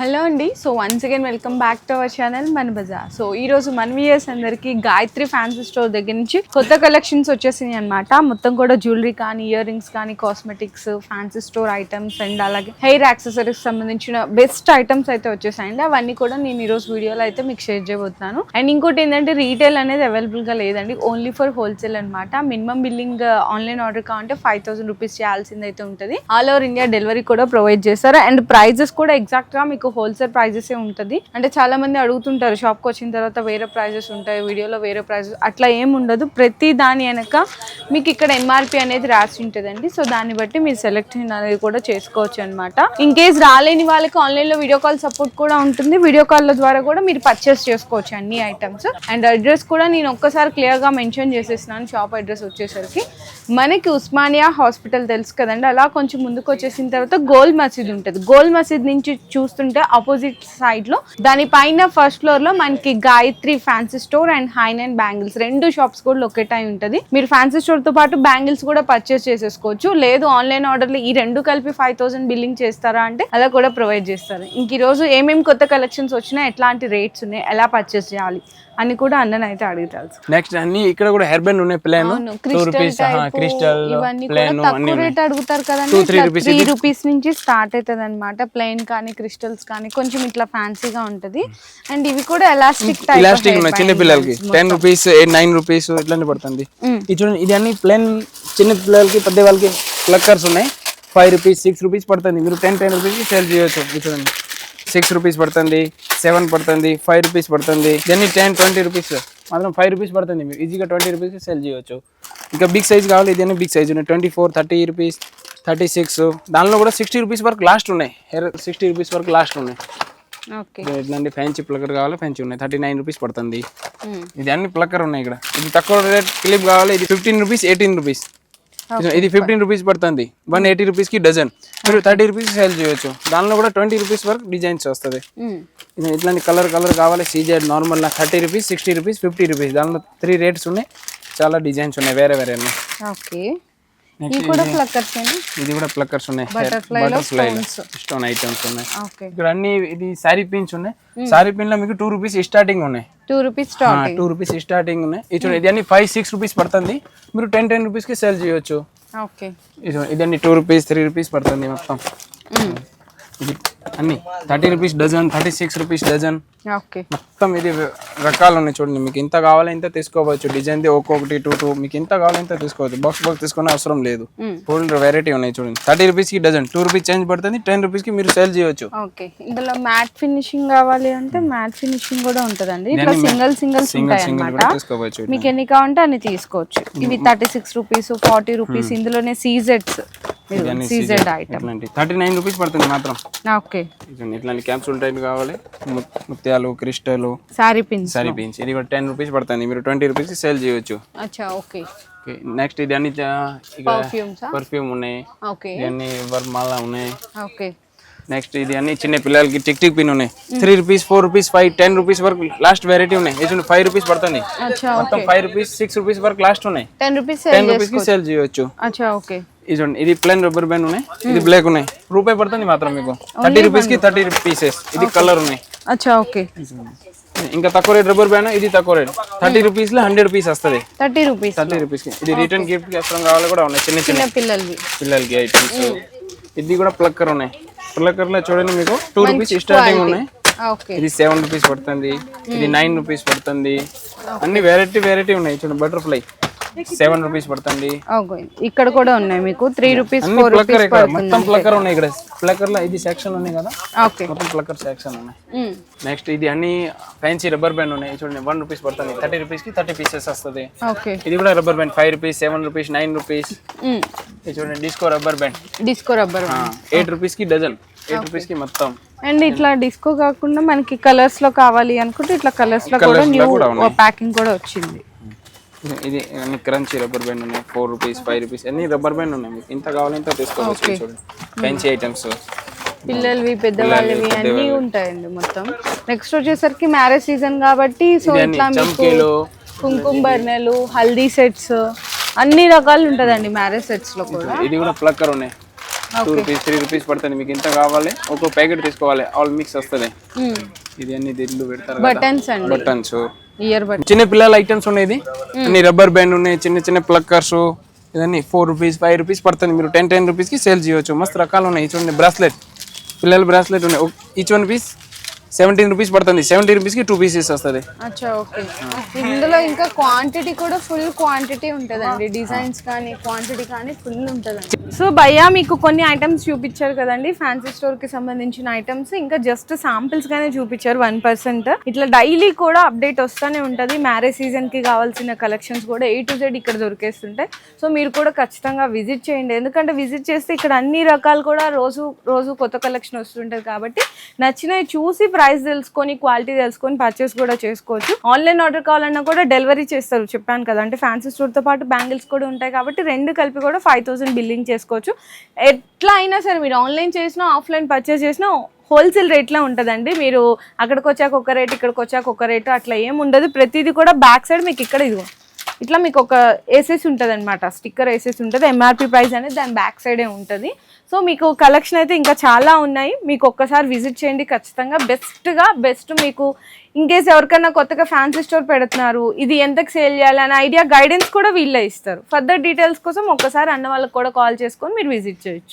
Hello అండి. So once again welcome back to our channel మన Bazar. So ఈ రోజు మన వ్యూయర్స్ అందరికి గాయత్రి ఫ్యాన్సీ స్టోర్ దగ్గర నుంచి కొత్త కలెక్షన్స్ వచ్చేసినాయి అనమాట. మొత్తం కూడా జ్యువెలరీ కానీ, ఇయర్ రింగ్స్ కానీ, cosmetics, fancy store items and అలాగే హెయిర్ యాక్సెసరీస్ సంబంధించిన బెస్ట్ ఐటమ్స్ అయితే వచ్చేసాయండి. అవన్నీ కూడా నేను ఈ రోజు వీడియోలో అయితే మీకు షేర్ చేయబోతున్నాను. అండ్ ఇంకోటి ఏంటంటే రీటైల్ అనేది అవైలబుల్ గా లేదండి, ఓన్లీ ఫర్ హోల్సేల్ అనమాట. మినిమం బిల్లింగ్ ఆన్లైన్ ఆర్డర్ కావాలంటే 5,000 రూపీస్ చేయాల్సింది అయితే ఉంటుంది. ఆల్ ఓవర్ ఇండియా డెలివరీ కూడా ప్రొవైడ్ చేస్తారు. అండ్ ప్రైజెస్ కూడా ఎగ్జాక్ట్ గా హోల్సేల్ ప్రైజెస్ ఉంటుంది. అంటే చాలా మంది అడుగుతుంటారు షాప్ కి వచ్చిన తర్వాత వేరే ప్రైజెస్ ఉంటాయి, వీడియోలో వేరే ప్రైజెస్, అట్లా ఏం ఉండదు. ప్రతి దాని వెనక మీకు ఇక్కడ ఎంఆర్పి అనేది రాసి ఉంటుందండి. సో దాన్ని బట్టి మీరు సెలెక్షన్ అనేది కూడా చేసుకోవచ్చు అనమాట. ఇన్ కేస్ రాలేని వాళ్ళకి ఆన్లైన్ లో వీడియో కాల్ సపోర్ట్ కూడా ఉంటుంది. వీడియో కాల్ ద్వారా కూడా మీరు పర్చేస్ చేసుకోవచ్చు అన్ని ఐటమ్స్. అండ్ అడ్రస్ కూడా నేను ఒక్కసారి క్లియర్ గా మెన్షన్ చేసేసినాను. షాప్ అడ్రస్ వచ్చేసరికి మనకి ఉస్మానియా హాస్పిటల్ తెలుసు కదండి, అలా కొంచెం ముందుకు వచ్చేసిన తర్వాత గోల్ మసీద్ ఉంటుంది. గోల్ మసీద్ నుంచి చూస్తుంటే ఆపోజిట్ సైడ్ లో దాని పైన ఫస్ట్ ఫ్లోర్ లో మనకి గాయత్రి ఫ్యాన్సీ స్టోర్ అండ్ హైన్ అండ్ బ్యాంగిల్స్ రెండు షాప్స్ కూడా లొకేట్ అయి ఉంటుంది. మీరు ఫ్యాన్సీ స్టోర్ తో పాటు బ్యాంగిల్స్ కూడా పర్చేస్ చేసేసుకోవచ్చు. లేదు ఆన్లైన్ ఆర్డర్లు ఈ రెండు కలిపి 5,000 బిల్లింగ్ చేస్తారా అంటే అలా కూడా ప్రొవైడ్ చేస్తారు. ఇంక ఈ రోజు ఏమేమి కొత్త కలెక్షన్స్ వచ్చినా, ఎట్లాంటి రేట్స్ ఉన్నాయి, ఎలా పర్చేస్ చేయాలి అని కూడా అన్నని అయితే అడుగుతారు. నెక్స్ట్ అన్ని ఇక్కడ కూడా హెయిర్ బ్యాండ్ ఉన్నాయి, ప్లేన్ 2 రూపీస్, క్రిస్టల్ ప్లేన్ అన్ని రేట్ అడుగుతారు కదండి. 3 రూపీస్ నుంచి స్టార్ట్ అవుతుంది అనమాట. ప్లెయిన్ కానీ, క్రిస్టల్స్ కానీ కొంచెం ఇట్లా ఫ్యాన్సీగా ఉంటది. అండ్ ఇవి కూడా ఎలాస్టిక్ టైప్, ఎలాస్టిక్ ఉన్నాయి చిన్న పిల్లలకి 10 రూపీస్ 9 రూపీస్ ఇట్లానే పడుతుంది. ఇది చూడండి, ఇది అన్ని ప్లేన్ చిన్న పిల్లలకి, పెద్ద వాళ్ళకి ప్లక్కర్స్ ఉన్నాయి. 5 రూపీస్ 6 రూపీస్ పడుతుంది. మీరు 10 రూపీస్ కి సేల్ చేయొచ్చు. ఇది చూడండి 6 రూపీస్ పడుతుంది, 7 పడుతుంది, 5 రూపీస్ పడుతుంది. ఇవన్నీ 10-20 రూపీస్ మాత్రం 5 రూపీస్ పడుతుంది. మీరు ఈజీగా 20 రూపీస్కి సేల్ చేయవచ్చు. ఇంకా బిగ్ సైజ్ కావాలి, ఇదన్నీ బిగ్ సైజ్ ఉన్నాయి. 24, 30 రూపీస్, 36, దానిలో కూడా 60 రూపీస్ వరకు లాస్ట్ ఉన్నాయి. 60 రూపీస్ వరకు లాస్ట్ ఉన్నాయి. ఇట్లాంటి ఫ్యాన్సీ ప్లక్కర్ కావాలి, ఫ్యాన్సీ ఉన్నాయి. 39 రూపీస్ పడుతుంది. ఇది అన్ని ప్లక్కర్ ఉన్నాయి ఇక్కడ. ఇది తక్కువ రేట్ క్లిప్ కావాలి, ఇది 15 రూపీస్, 18 రూపీస్. ఇది 15 రూపీస్ పడుతుంది. 180 రూపీస్ కి డజన్. మీరు 30 రూపీస్ సేల్ చేయొచ్చు. దానిలో కూడా 20 రూపీస్ వరకు డిజైన్స్ వస్తుంది. ఇట్లాంటి కలర్ కావాలి, CZ normal 30 rupees, 60 rupees, 50 rupees. దానిలో 3 రేట్స్ ఉన్నాయి. చాలా డిజైన్స్ ఉన్నాయి, వేరే వేరే ఉన్నాయి. ఇది కూడా ప్లక్కర్స్ ఉన్నాయి, బటర్ఫ్లై స్టోన్ ఐటమ్స్ ఉన్నాయి. ఇక్కడ అన్ని ఇది సారీ పిన్స్ ఉన్నాయి. సారీ పిన్ లో మీకు 2 రూపీస్ స్టార్టింగ్ ఉన్నాయి. 2 రూపీస్ స్టార్టింగ్ ఉన్నాయి. ఇది అన్ని 5-6 రూపీస్ పడుతుంది. మీరు 10 రూపీస్ కి సేల్ చేయొచ్చు. ఇది అన్ని 2 రూపీస్ 3 రూపీస్ పడుతుంది మొత్తం. ఇది అన్ని 30 రూపీస్ డజన్, 36 రూపీస్ డజన్. మొత్తం ఇది రకాలు ఉన్నాయి చూడండి. మీకు ఇంత కావాలి ఇంత తీసుకోవచ్చు. డిజైన్ ఒక్కొక్కటి 2 మీకు ఇంత కావాలి ఇంత తీసుకోవచ్చు. బాక్స్ తీసుకునే అవసరం లేదు. ఫుల్ వెరైటీ ఉన్నాయి చూడండి. 30 రూపీస్ కి డజన్, 2 రూపీస్ చేంజ్ పడుతుంది. 10 రూపీస్ కి మీరు సేల్ చేయొచ్చు. ఇందులో మ్యాట్ ఫినిషింగ్ కావాలి అంటే మ్యాట్ ఫినిషింగ్ కూడా ఉంటదండి. ఇట్లా సింగిల్స్ ఉంటాయి అన్నమాట. మీకు ఎన్ని కావాలంటే అన్ని తీసుకోవచ్చు. ఇవి 36 రూపీస్, 40 రూపీస్. ఇందులోనే సీజెడ్స్, సీజెడ్ ఐటమ్ 39 రూపీస్ పడుతుంది మాత్రం. ఇట్లాంటి క్యాప్సూల్ టైప్ కావాలి, ముత్యాలు, క్రిస్టల్, సారీ పిన్స్. ఇది కూడా 10 రూపీస్ పడుతుంది. మీరు 20 రూపీస్ సేల్ చేయొచ్చు. నెక్స్ట్ ఇది అన్ని పర్ఫ్యూమ్ ఉన్నాయి, ఇవన్నీ వర్మాలా ఉన్నాయి. నెక్స్ట్ ఇది అన్ని చిన్న పిల్లలకి టిక్ పిన్ ఉన్నాయి. 3 రూపీస్, 4 రూపీస్, 5, 10 రూపీస్ వరకు లాస్ట్ వెరైటీ ఉన్నాయి. ఇది 5 రూపీస్ పడుతుంది. మొత్తం 5 రూపీస్, 6 రూపీస్ వరకు లాస్ట్ ఉన్నాయి. 10 రూపీస్ కి సేల్ చేయొచ్చు. ఇది ప్లేన్ రబ్బర్ బ్యాండ్ ఉన్నాయి. ఇది బ్లాక్ ఉన్నాయి. రూపాయి పడుతుంది మాత్రం మీకు. 30 రూపీస్ కి 30 పీసెస్. ఇది కలర్ ఉన్నాయి. ఇంకా తక్కువ రేట్ రబ్బర్ బ్యాండ్. ఇది తక్కువ రేట్ 30 రూపీస్ లో 100 పీస్ వస్తుంది. 30 రూపీస్ కి. ఇది రిటర్న్ గిఫ్ట్ కి అవసరం కావాలి కూడా ఉన్నాయి, చిన్న పిల్లలకి ఐటమ్స్. ఇది కూడా ప్లక్కర్ ఉన్నాయి. ప్లక్కర్ లో చూడండి మీకు 2 రూపీస్ స్టార్టింగ్ ఉన్నాయి. ఇది 7 రూపీస్ పడుతుంది. ఇది 9 రూపీస్ పడుతుంది. అన్ని వెరైటీ ఉన్నాయి చూడండి. బటర్ఫ్లై 7 రూపీస్ పడుతుంది. ఇక్కడ కూడా ఉన్నాయి మీకు 3 రూపీస్, 4 రూపీస్ మొత్తం ప్లక్కర్ ఉన్నాయి ఇక్కడ. ప్లక్కర్ లో ఇది సెక్షన్ ఉన్నాయి కదా, మొత్తం ప్లక్కర్ సెక్షన్ ఉన్నాయి. నెక్స్ట్ ఇది అన్ని ఫ్యాన్సీ రబ్బర్ బ్యాండ్ ఉన్నాయి చూడండి. 1 రూపీస్ పడుతుంది. 30 రూపీస్ కి 30 పీసెస్ వస్తుంది. ఇది కూడా rubber band 5 rupees, 7 rupees, 9 rupees. ఇది చూడండి డిస్కో రబ్బర్ బ్యాండ్. 8 రూపీస్ కి డజన్, 8 రూపీస్ కి మొత్తం. అండ్ ఇట్లా డిస్కో కాకుండా మనకి కలర్స్ లో కావాలి అనుకుంటే ఇట్లా కలర్స్ లో కూడా న్యూ ప్యాకింగ్ కూడా వచ్చింది. ఇది అన్ని క్రంచీ రబ్బర్ బ్యాండ్ ఉన్నాయి. 4 రూపీస్, 5 రూపీస్ అన్ని రబ్బర్ బ్యాండ్ ఉన్నాయి. మీకు ఇంత కావాలి ఇంత తీసుకోవచ్చు. చూడండి ఫ్యాన్సీ ఐటమ్స్, పిల్లలవి పెద్దవాళ్ళవి అన్ని ఉంటాయండి మొత్తం. నెక్స్ట్ వచ్చేసరికి మ్యారేజ్ సీజన్ కాబట్టి సో ఇట్లా మీకు కుంకుమ బర్నెలు, హల్దీ సెట్స్ అన్ని రకాలు ఉంటదండి మ్యారేజ్ సెట్స్ లో కూడా. ఇది కూడా ప్లక్కర్ ఉన్నాయి. 2 రూపీస్ 3 రూపీస్ పడుతుంది. మీకు ఎంత కావాలి ఒక ప్యాకెట్ తీసుకోవాలి, ఆల్ మిక్స్ వస్తుంది. ఇది అన్ని దీంట్లో పెడతారు బటన్స్ అండి, బటన్స్, ఇయర్ బటన్, చిన్న పిల్లల ఐటమ్స్ ఉన్నాయి. ఇది అన్ని రబ్బర్ బ్యాండ్ ఉన్నాయి, చిన్న చిన్న ప్లక్కర్స్, ఇదన్నీ 4 రూపీస్ 5 రూపీస్ పడుతుంది. మీరు 10 రూపీస్కి సేల్ చేయవచ్చు. మస్తు రకాలు ఉన్నాయి. చూడండి బ్రాస్లెట్, పిల్లల బ్రాస్లెట్ ఉన్నాయి. ఈచ్ 1 పీస్ 17 రూపీస్ పడుతుంది. 70 రూపీస్కి 2 పీసెస్ వస్తుంది. అచ్చా ఓకే. ఇందులో ఇంకా క్వాంటిటీ కూడా ఫుల్ క్వాంటిటీ ఉంటుందండి, డిజైన్స్ కానీ క్వాంటిటీ కానీ ఫుల్ ఉంటుందండి. సో భయ్యా మీకు కొన్ని ఐటమ్స్ చూపించారు కదండి ఫ్యాన్సీ స్టోర్ కి సంబంధించిన ఐటమ్స్, ఇంకా జస్ట్ శాంపిల్స్ గానే చూపించారు 1%. ఇట్లా డైలీ కూడా అప్డేట్ వస్తూనే ఉంటుంది. మ్యారేజ్ సీజన్ కి కావాల్సిన కలెక్షన్స్ కూడా A to Z ఇక్కడ దొరికేస్తుంటాయి. సో మీరు కూడా ఖచ్చితంగా విజిట్ చేయండి, ఎందుకంటే విజిట్ చేస్తే ఇక్కడ అన్ని రకాలు కూడా రోజు రోజు కొత్త కలెక్షన్ వస్తుంటుంది కాబట్టి నచ్చినవి చూసి ప్రైస్ తెలుసుకొని క్వాలిటీ తెలుసుకొని పర్చేస్ కూడా చేసుకోవచ్చు. ఆన్లైన్ ఆర్డర్ కావాలన్నా కూడా డెలివరీ చేస్తారు, చెప్పాను కదా. అంటే ఫ్యాన్సీ స్టోర్ తో పాటు బ్యాంగిల్స్ కూడా ఉంటాయి కాబట్టి రెండు కలిపి కూడా 5000 బిల్లింగ్ చేసుకోవచ్చు. ఎట్లా అయినా సరే మీరు ఆన్లైన్ చేసినా ఆఫ్లైన్ పర్చేస్ చేసినా హోల్సేల్ రేట్లో ఉంటుందండి. మీరు అక్కడికి వచ్చాక ఒక రేట్, ఇక్కడికి వచ్చాక ఒక రేటు, అట్లా ఏం ఉండదు. ప్రతిదీ కూడా బ్యాక్ సైడ్ మీకు ఇక్కడ ఇదిగో ఇట్లా మీకు ఒక వేసేసి ఉంటుంది అనమాట, స్టిక్కర్ వేసేసి ఉంటుంది. MRP ప్రైస్ అనేది దాని బ్యాక్ సైడే ఉంటుంది. సో మీకు కలెక్షన్ అయితే ఇంకా చాలా ఉన్నాయి. మీకు ఒక్కసారి విజిట్ చేయండి ఖచ్చితంగా. బెస్ట్ మీకు ఇన్కేస్ ఎవరికైనా కొత్తగా ఫ్యాన్సీ స్టోర్ పెడుతున్నారు, ఇది ఎంతకు సేల్ చేయాలి అనే ఐడియా గైడెన్స్ కూడా వీళ్ళే ఇస్తారు. ఫర్దర్ డీటెయిల్స్ కోసం ఒక్కసారి అన్న వాళ్ళకి కూడా కాల్ చేసుకొని మీరు విజిట్ చేయొచ్చు.